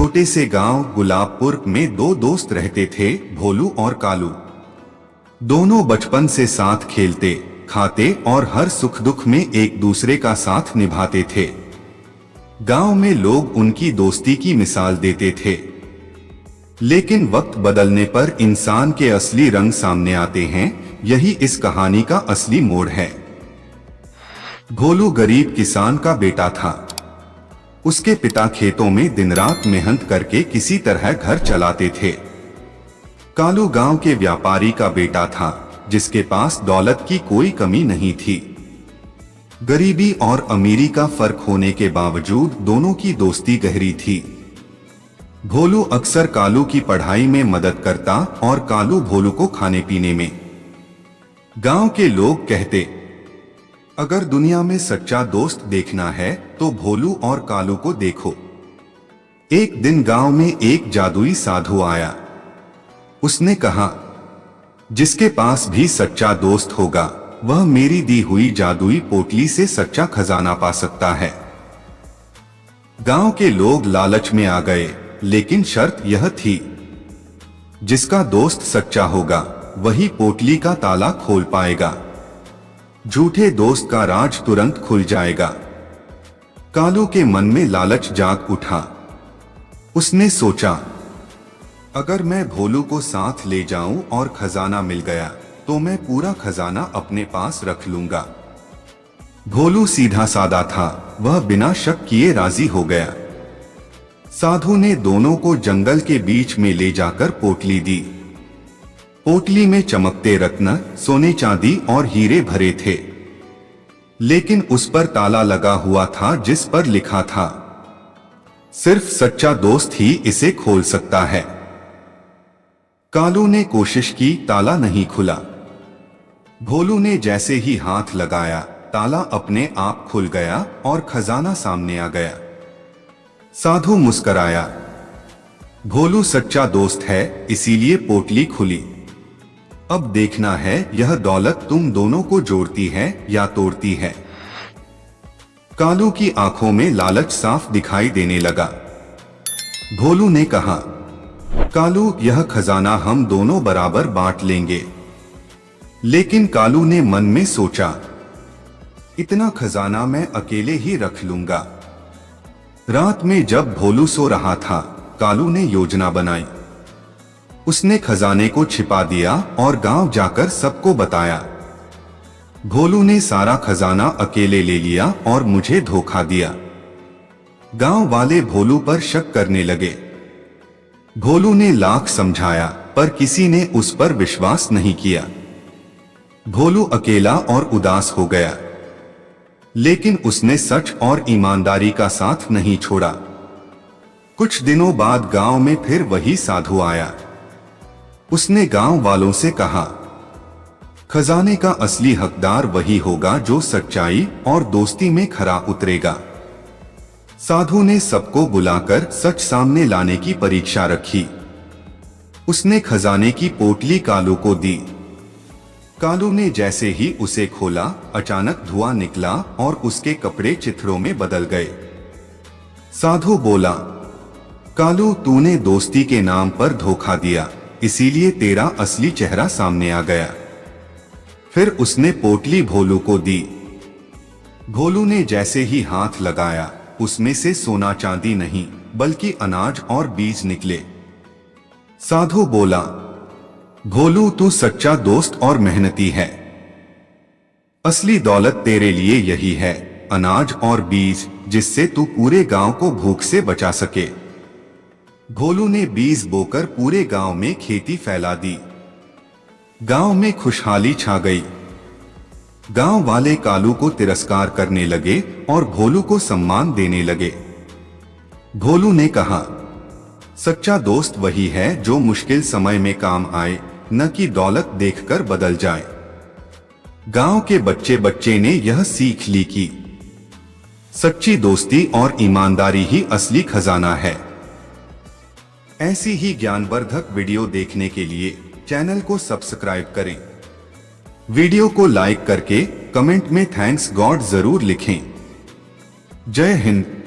छोटे से गांव गुलाबपुर में दो दोस्त रहते थे, भोलू और कालू। दोनों बचपन से साथ खेलते, खाते और हर सुख दुख में एक दूसरे का साथ निभाते थे। गांव में लोग उनकी दोस्ती की मिसाल देते थे। लेकिन वक्त बदलने पर इंसान के असली रंग सामने आते हैं। यही इस कहानी का असली मोड़ है। भोलू गरीब किसान का बेटा था। उसके पिता खेतों में दिन रात मेहनत करके किसी तरह घर चलाते थे। कालू गांव के व्यापारी का बेटा था, जिसके पास दौलत की कोई कमी नहीं थी। गरीबी और अमीरी का फर्क होने के बावजूद दोनों की दोस्ती गहरी थी। भोलू अक्सर कालू की पढ़ाई में मदद करता और कालू भोलू को खाने पीने में। गांव के लोग कहते, अगर दुनिया में सच्चा दोस्त देखना है तो भोलू और कालू को देखो। एक दिन गांव में एक जादुई साधु आया। उसने कहा, जिसके पास भी सच्चा दोस्त होगा वह मेरी दी हुई जादुई पोटली से सच्चा खजाना पा सकता है। गांव के लोग लालच में आ गए, लेकिन शर्त यह थी, जिसका दोस्त सच्चा होगा वही पोटली का ताला खोल पाएगा। झूठे दोस्त का राज तुरंत खुल जाएगा। कालू के मन में लालच जाग उठा। उसने सोचा, अगर मैं भोलू को साथ ले जाऊं और खजाना मिल गया तो मैं पूरा खजाना अपने पास रख लूंगा। भोलू सीधा सादा था, वह बिना शक किए राजी हो गया। साधु ने दोनों को जंगल के बीच में ले जाकर पोटली दी। पोटली में चमकते रत्न, सोने चांदी और हीरे भरे थे, लेकिन उस पर ताला लगा हुआ था जिस पर लिखा था, सिर्फ सच्चा दोस्त ही इसे खोल सकता है। कालू ने कोशिश की, ताला नहीं खुला। भोलू ने जैसे ही हाथ लगाया, ताला अपने आप खुल गया और खजाना सामने आ गया। साधु मुस्कराया, भोलू सच्चा दोस्त है, इसीलिए पोटली खुली। अब देखना है यह दौलत तुम दोनों को जोड़ती है या तोड़ती है। कालू की आंखों में लालच साफ दिखाई देने लगा। भोलू ने कहा, कालू, यह खजाना हम दोनों बराबर बांट लेंगे। लेकिन कालू ने मन में सोचा, इतना खजाना मैं अकेले ही रख लूंगा। रात में जब भोलू सो रहा था, कालू ने योजना बनाई। उसने खजाने को छिपा दिया और गांव जाकर सबको बताया। भोलू ने सारा खजाना अकेले ले लिया और मुझे धोखा दिया। गांव वाले भोलू पर शक करने लगे। भोलू ने लाख समझाया, पर किसी ने उस पर विश्वास नहीं किया। भोलू अकेला और उदास हो गया, लेकिन उसने सच और ईमानदारी का साथ नहीं छोड़ा। कुछ दिनों बाद गांव में फिर वही साधु आया। उसने गांव वालों से कहा, खजाने का असली हकदार वही होगा जो सच्चाई और दोस्ती में खरा उतरेगा। साधु ने सबको बुलाकर सच सामने लाने की परीक्षा रखी। उसने खजाने की पोटली कालू को दी। कालू ने जैसे ही उसे खोला, अचानक धुआं निकला और उसके कपड़े चिथड़ों में बदल गए। साधु बोला, कालू, तूने दोस्ती के नाम पर धोखा दिया, इसीलिए तेरा असली चेहरा सामने आ गया। फिर उसने पोटली भोलू को दी। भोलू ने जैसे ही हाथ लगाया, उसमें से सोना चांदी नहीं बल्कि अनाज और बीज निकले। साधु बोला, भोलू, तू सच्चा दोस्त और मेहनती है। असली दौलत तेरे लिए यही है, अनाज और बीज, जिससे तू पूरे गांव को भूख से बचा सके। भोलू ने बीज बोकर पूरे गांव में खेती फैला दी। गांव में खुशहाली छा गई। गांव वाले कालू को तिरस्कार करने लगे और भोलू को सम्मान देने लगे। भोलू ने कहा, सच्चा दोस्त वही है जो मुश्किल समय में काम आए, न कि दौलत देखकर बदल जाए। गांव के बच्चे बच्चे ने यह सीख ली कि सच्ची दोस्ती और ईमानदारी ही असली खजाना है। ऐसी ही ज्ञानवर्धक वीडियो देखने के लिए चैनल को सब्सक्राइब करें। वीडियो को लाइक करके कमेंट में थैंक्स गॉड जरूर लिखें। जय हिंद।